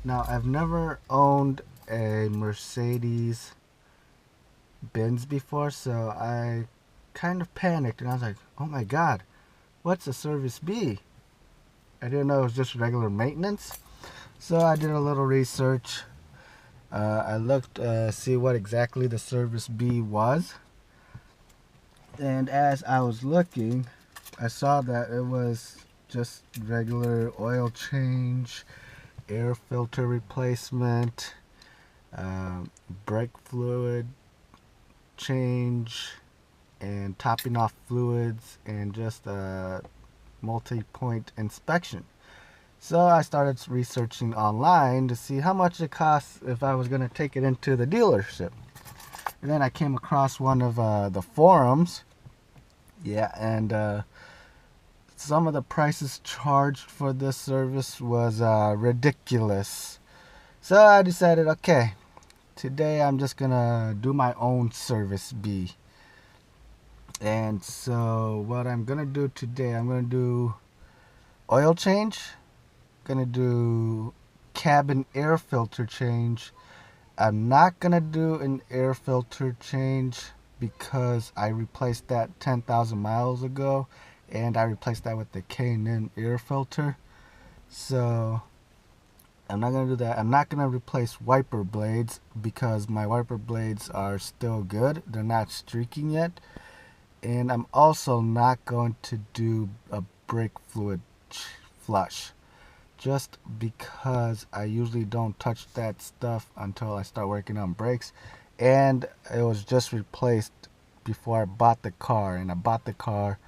Now, I've never owned a Mercedes-Benz before, so I kind of panicked and I was like, oh my god, what's a service B? I didn't know it was just regular maintenance. So I did a little research. I looked see what exactly the service B was. And as I was looking, I saw that it was just regular oil change, air filter replacement, brake fluid change, and topping off fluids, and just a multi-point inspection. So I started researching online to see how much it costs if I was going to take it into the dealership. And then I came across one of the forums. Yeah, and some of the prices charged for this service was ridiculous. So I decided, okay, today I'm just gonna do my own service B. And so what I'm gonna do today, I'm gonna do oil change, gonna do cabin air filter change. I'm not gonna do an air filter change because I replaced that 10,000 miles ago, and I replaced that with the K&N air filter. So I'm not gonna do that. I'm not gonna replace wiper blades because my wiper blades are still good. They're not streaking yet. And I'm also not going to do a brake fluid flush, just because I usually don't touch that stuff until I start working on brakes. And it was just replaced before I bought the car, and I bought the car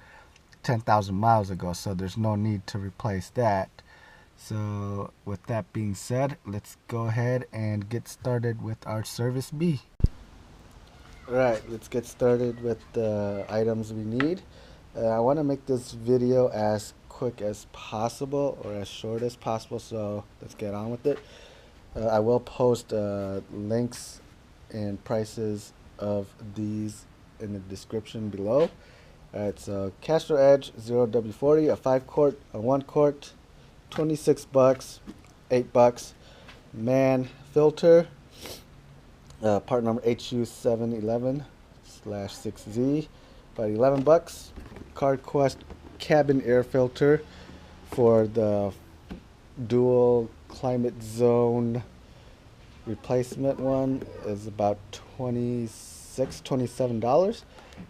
10,000 miles ago, so there's no need to replace that. So with that being said, let's go ahead and get started with our service B. Alright, let's get started with the items we need. I want to make this video as quick as possible, or as short as possible, so let's get on with it. I will post links and prices of these in the description below. Alright, so Castro Edge 0W40, a 5-quart, a 1-quart, 26 bucks, 8 bucks. Man filter, part number HU711/6Z, about 11 bucks. CardQuest cabin air filter for the dual climate zone replacement one is about $27.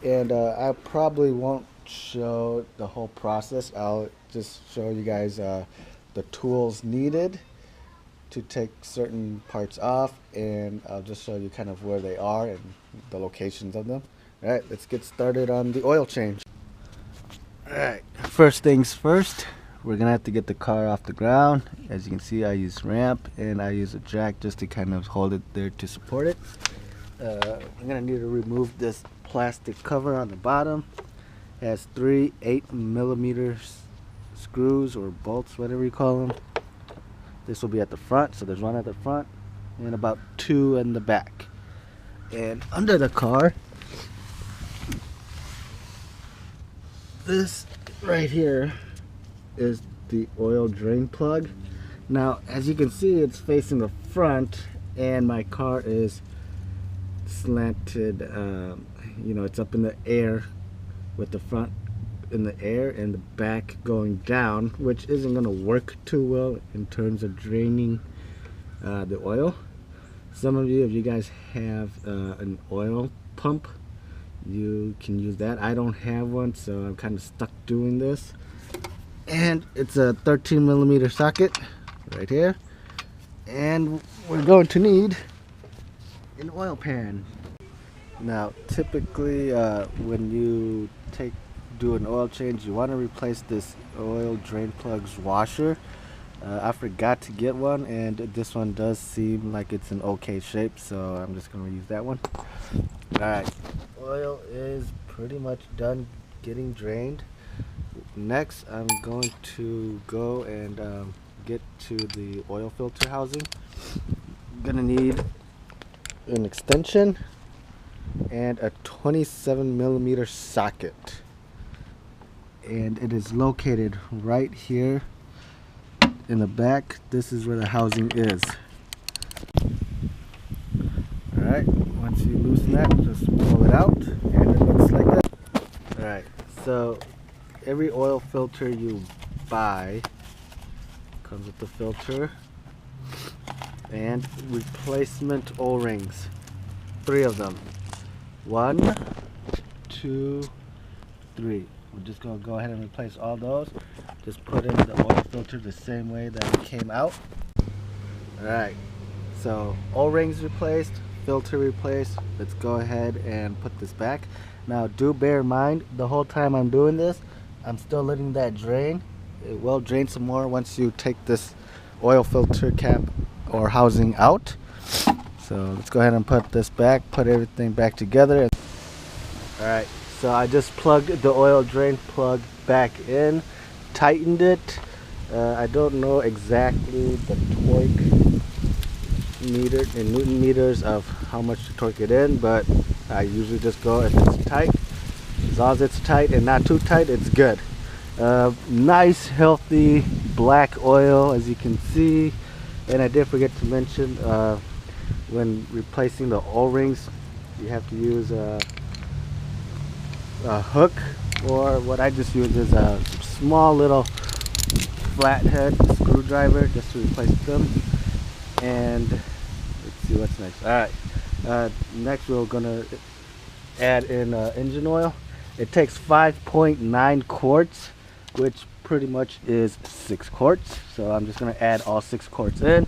And I probably won't show the whole process. I'll just show you guys the tools needed to take certain parts off, and I'll just show you kind of where they are and the locations of them. Alright, let's get started on the oil change. Alright, first things first, we're gonna have to get the car off the ground. As you can see, I use ramp and I use a jack just to kind of hold it there to support it. I'm gonna need to remove this plastic cover on the bottom. It has 3 8mm screws or bolts, whatever you call them. This will be at the front, so there's one at the front and about 2 in the back. And under the car, this right here is the oil drain plug. Now, as you can see, it's facing the front, and my car is slanted, you know, it's up in the air with the front in the air and the back going down, which isn't going to work too well in terms of draining the oil. Some of you, if you guys have an oil pump, you can use that. I don't have one, so I'm kind of stuck doing this. And it's a 13mm socket right here, and we're going to need an oil pan. Now, typically when you do an oil change, you want to replace this oil drain plug's washer. I forgot to get one, and this one does seem like it's in okay shape, so I'm just going to use that one. Alright, oil is pretty much done getting drained. Next, I'm going to go and get to the oil filter housing. I'm going to need an extension and a 27mm socket, and it is located right here in the back, this is where the housing is. Alright, once you loosen that, just pull it out and it looks like that. Alright, so every oil filter you buy comes with the filter and replacement O-rings. 3 of them. 1, 2, 3. We're just going to go ahead and replace all those. Just put in the oil filter the same way that it came out. Alright, so O-rings replaced, filter replaced. Let's go ahead and put this back. Now do bear in mind, the whole time I'm doing this, I'm still letting that drain. It will drain some more once you take this oil filter cap or housing out. So let's go ahead and put this back, put everything back together. Alright, so I just plugged the oil drain plug back in, tightened it. I don't know exactly the torque meter in Newton meters of how much to torque it in, but I usually just go if it's tight. As long as it's tight and not too tight, it's good. Nice healthy black oil, as you can see. And I did forget to mention, when replacing the O-rings, you have to use a hook, or what I just use is a small little flathead screwdriver just to replace them. And let's see what's next. Alright, next we're gonna add in engine oil. It takes 5.9 quarts, which pretty much is 6 quarts. So I'm just gonna add all 6 quarts in.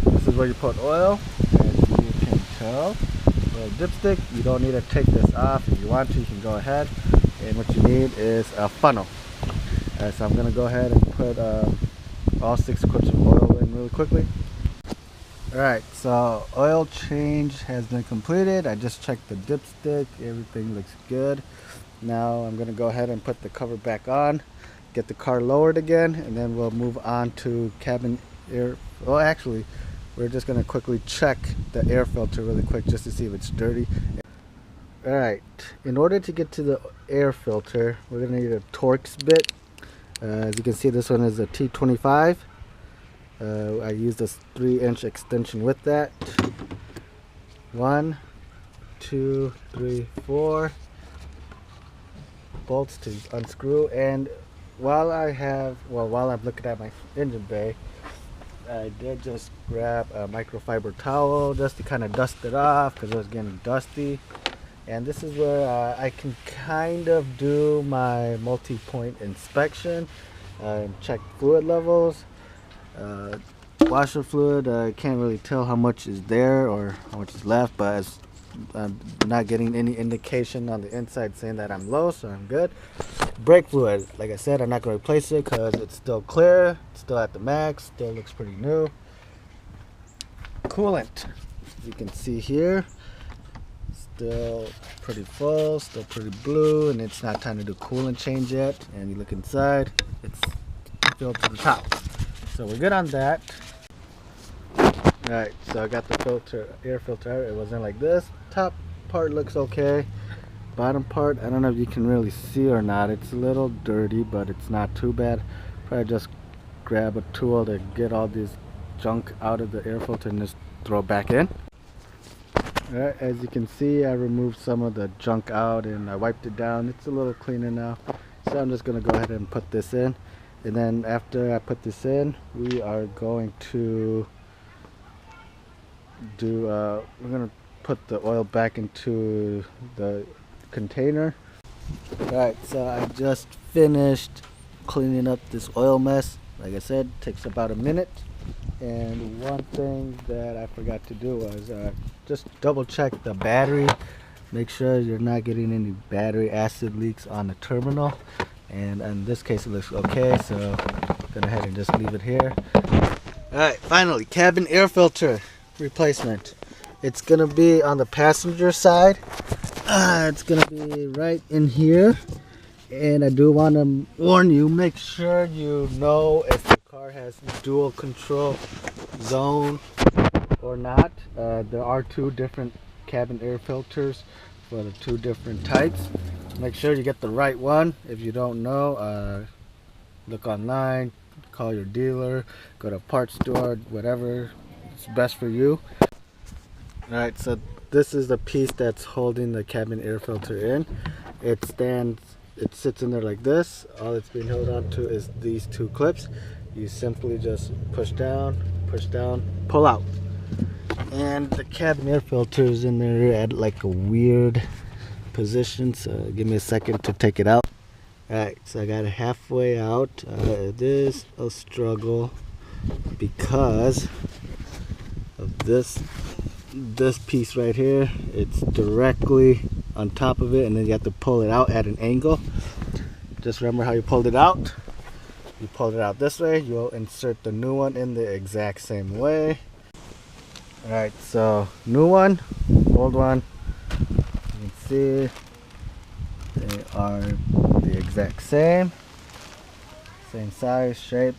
This is where you put oil, as you can tell. Little dipstick. You don't need to take this off. If you want to, you can go ahead. And what you need is a funnel. So I'm gonna go ahead and put all 6 quarts of oil in really quickly. Alright, so oil change has been completed. I just checked the dipstick. Everything looks good. Now I'm going to go ahead and put the cover back on, get the car lowered again, and then we'll move on to cabin air. Well, actually, we're just going to quickly check the air filter really quick just to see if it's dirty. Alright, in order to get to the air filter, we're going to need a Torx bit. As you can see, this one is a T25. I used a 3-inch extension with that. 1, 2, 3, 4 bolts to unscrew. And while I'm looking at my engine bay, I did just grab a microfiber towel just to kind of dust it off because it was getting dusty. And this is where I can kind of do my multi-point inspection and check fluid levels. Washer fluid, I can't really tell how much is there or how much is left, but I'm not getting any indication on the inside saying that I'm low, so I'm good. Brake fluid, like I said, I'm not going to replace it because it's still clear, it's still at the max, still looks pretty new. Coolant, as you can see here, still pretty full, still pretty blue, and it's not time to do coolant change yet. And you look inside, it's filled to the top. So we're good on that. Alright, so I got the air filter out. It wasn't like this. Top part looks okay. Bottom part, I don't know if you can really see or not. It's a little dirty, but it's not too bad. Probably just grab a tool to get all this junk out of the air filter and just throw it back in. Alright, as you can see, I removed some of the junk out and I wiped it down. It's a little cleaner now. So I'm just going to go ahead and put this in. And then after I put this in, we are going to we're going to put the oil back into the container. Alright, so I just finished cleaning up this oil mess. Like I said, it takes about a minute. And one thing that I forgot to do was just double check the battery. Make sure you're not getting any battery acid leaks on the terminal. And in this case it looks okay, so go ahead and just leave it here. Alright, finally, cabin air filter replacement. It's gonna be on the passenger side. It's gonna be right in here. And I do want to warn you, make sure you know if the car has dual control zone or not. There are 2 different cabin air filters for the 2 different types. Make sure you get the right one. If you don't know, look online, call your dealer, go to a parts store, whatever is best for you. Alright, so this is the piece that's holding the cabin air filter in. It sits in there like this. All it's being held on to is these two clips. You simply just push down, pull out. And the cabin air filter is in there at like a weird position, so give me a second to take it out. Alright, so I got it halfway out. It is a struggle because of this piece right here. It's directly on top of it, and then you have to pull it out at an angle. Just remember how you pulled it out. You pulled it out this way, you'll insert the new one in the exact same way. Alright, so new one, old one, you can see they are the exact same size, shape.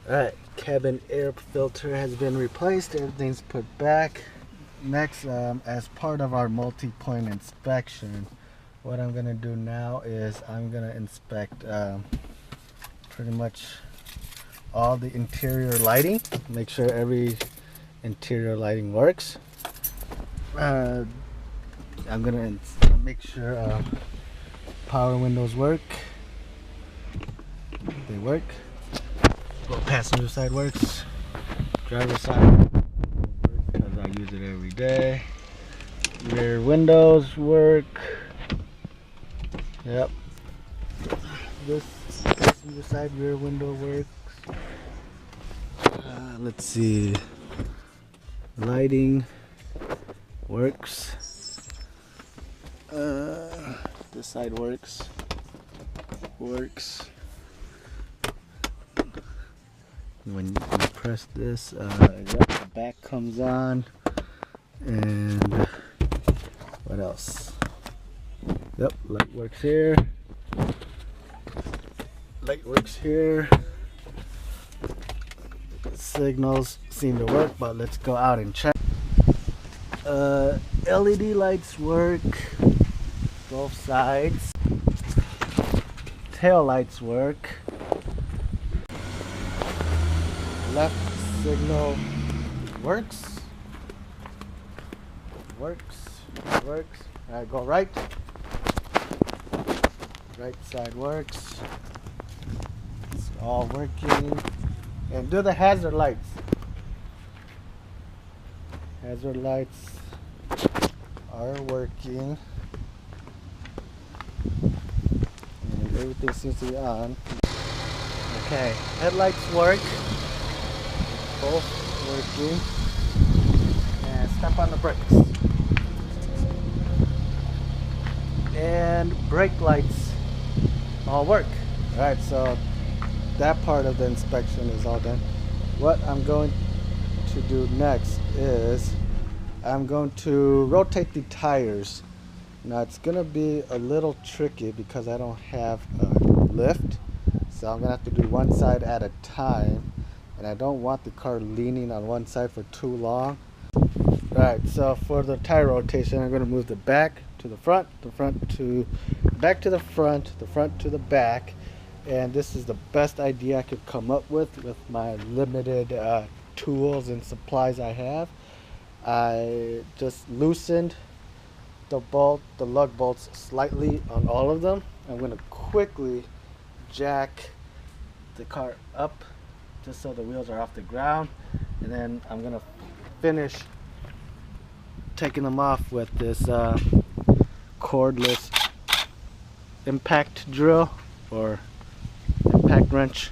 Alright, cabin air filter has been replaced, everything's put back. Next, as part of our multi-point inspection, what I'm going to do now is I'm going to inspect pretty much all the interior lighting, make sure every interior lighting works. I'm going to make sure power windows work. They work. Well, passenger side works. Driver side because I use it every day. Rear windows work. Yep. This passenger side rear window works. Let's see. Lighting works. This side works. When you press this, the back comes on. And what else? Yep, light works here. Signals seem to work, but let's go out and check. LED lights work, both sides. Tail lights work. Left signal works. Alright, go right. Right side works. It's all working. And do the hazard lights. Hazard lights are working. And everything seems to be on. Okay, headlights work. Both working. And step on the brakes. And brake lights all work. Alright, so that part of the inspection is all done. What I'm going to do next is I'm going to rotate the tires. Now it's going to be a little tricky because I don't have a lift, so I'm going to have to do one side at a time, and I don't want the car leaning on one side for too long. Alright, so for the tire rotation, I'm going to move the back to the front, the front to back to the front, the front to the back. And this is the best idea I could come up with my limited tools and supplies I have. I just loosened the lug bolts slightly on all of them. I'm going to quickly jack the car up just so the wheels are off the ground, and then I'm going to finish taking them off with this cordless impact drill or impact wrench,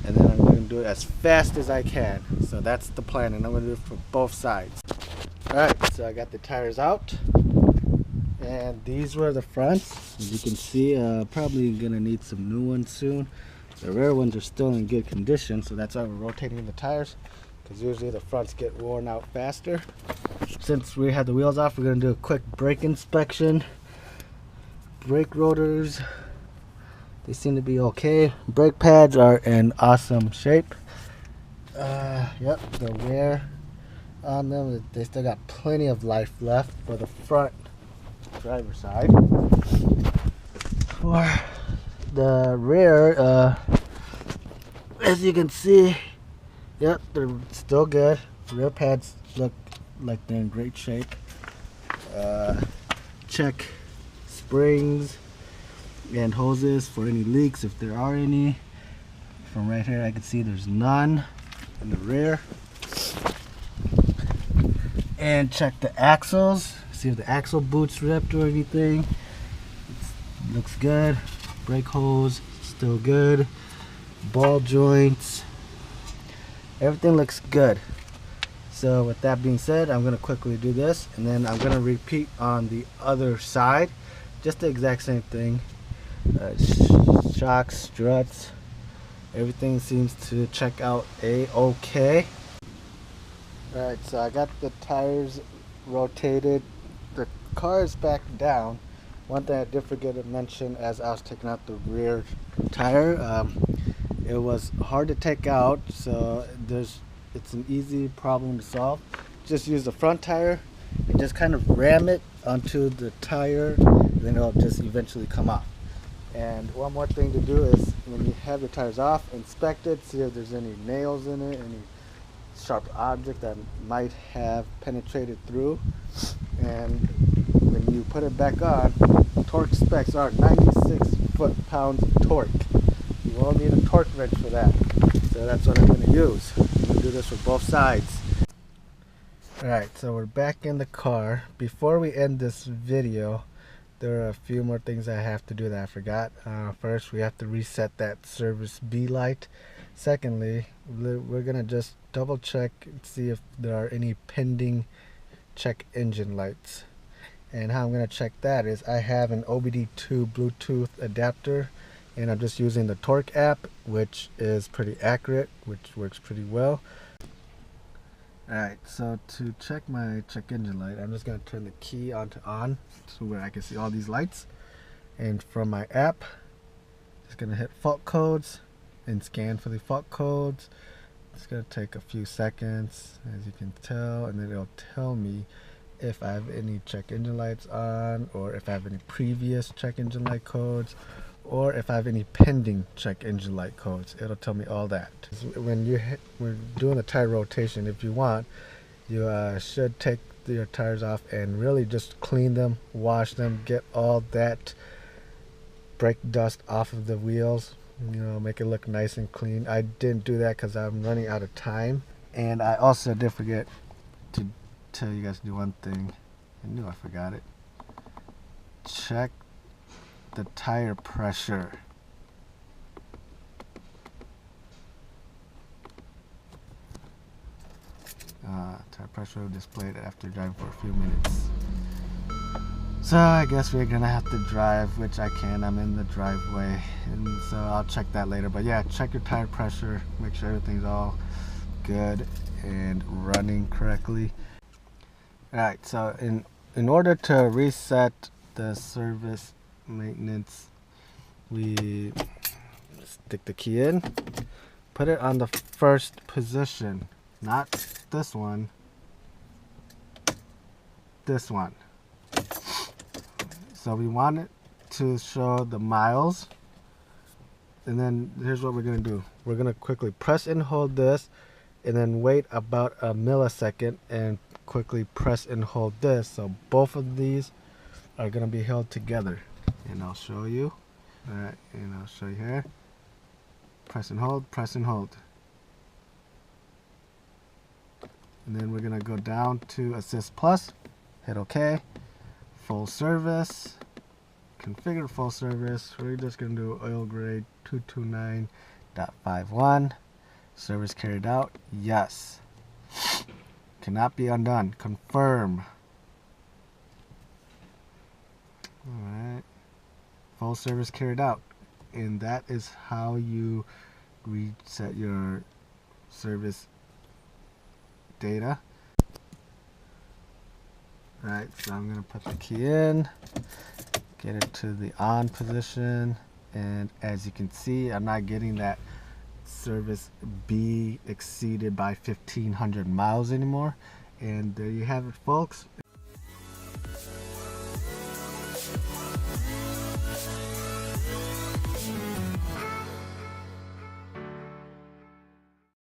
and then I'm going to do it as fast as I can. So that's the plan, and I'm going to do it for both sides. Alright, so I got the tires out, and these were the fronts. As you can see, probably going to need some new ones soon. The rear ones are still in good condition, so that's why we're rotating the tires, because usually the fronts get worn out faster. Since we had the wheels off, we're going to do a quick brake inspection. Brake rotors, they seem to be okay. Brake pads are in awesome shape. Yep, the wear on them, they still got plenty of life left for the front driver's side. For The rear, as you can see, yep, they're still good. Rear pads look like they're in great shape. Check springs and hoses for any leaks if there are any. From right here I can see there's none in the rear. And check the axles, see if the axle boot's ripped or anything. It looks good. Brake hose still good. Ball joints, everything looks good. So with that being said, I'm going to quickly do this and then I'm going to repeat on the other side, just the exact same thing. Shocks, struts, everything seems to check out a-okay. Alright, so I got the tires rotated. The car is back down. One thing I did forget to mention as I was taking out the rear tire, it was hard to take out, so it's an easy problem to solve. Just use the front tire and just kind of ram it onto the tire, and then it'll just eventually come off. And one more thing to do is when you have your tires off, inspect it, see if there's any nails in it, any sharp object that might have penetrated through. And when you put it back on, torque specs are 96 foot-pounds of torque. You will need a torque wrench for that. So that's what I'm going to use. I'm going to do this for both sides. Alright, so we're back in the car. Before we end this video, there are a few more things I have to do that I forgot. First, we have to reset that service B light. Secondly, we're going to just double check and see if there are any pending check engine lights. And how I'm going to check that is I have an OBD2 Bluetooth adapter, and I'm just using the torque app, which is pretty accurate, which works pretty well. Alright, so to check my check engine light, I'm just going to turn the key on to on, so where I can see all these lights. And from my app, just going to hit fault codes and scan for the fault codes. It's going to take a few seconds, as you can tell, and then it'll tell me if I have any check engine lights on, or if I have any previous check engine light codes, or if I have any pending check engine light codes. It'll tell me all that. When we're doing the tire rotation, if you want, you should take your tires off and really just clean them, wash them, get all that brake dust off of the wheels, you know, make it look nice and clean. I didn't do that because I'm running out of time, and I also did forget to tell you guys to do one thing. I knew I forgot it. Check the tire pressure. Tire pressure displayed after driving for a few minutes. So I guess we're gonna have to drive, which I can. I'm in the driveway, and so I'll check that later. But yeah, check your tire pressure, make sure everything's all good and running correctly. Alright, so in order to reset the service maintenance, we stick the key in, put it on the first position, not this one, this one. So we want it to show the miles, and then here's what we're going to do. We're going to quickly press and hold this, and then wait about a millisecond and quickly press and hold this. So both of these are going to be held together. And I'll show you. Alright, and I'll show you here. Press and hold, press and hold. And then we're going to go down to Assist Plus. Hit OK. Full service. Configure full service. We're just going to do oil grade 229.51. Service carried out. Yes. Cannot be undone. Confirm. Alright. Full service carried out. And that is how you reset your service data. Alright, so I'm going to put the key in, get it to the on position, and as you can see, I'm not getting that service B exceeded by 1,500 miles anymore. And there you have it, folks.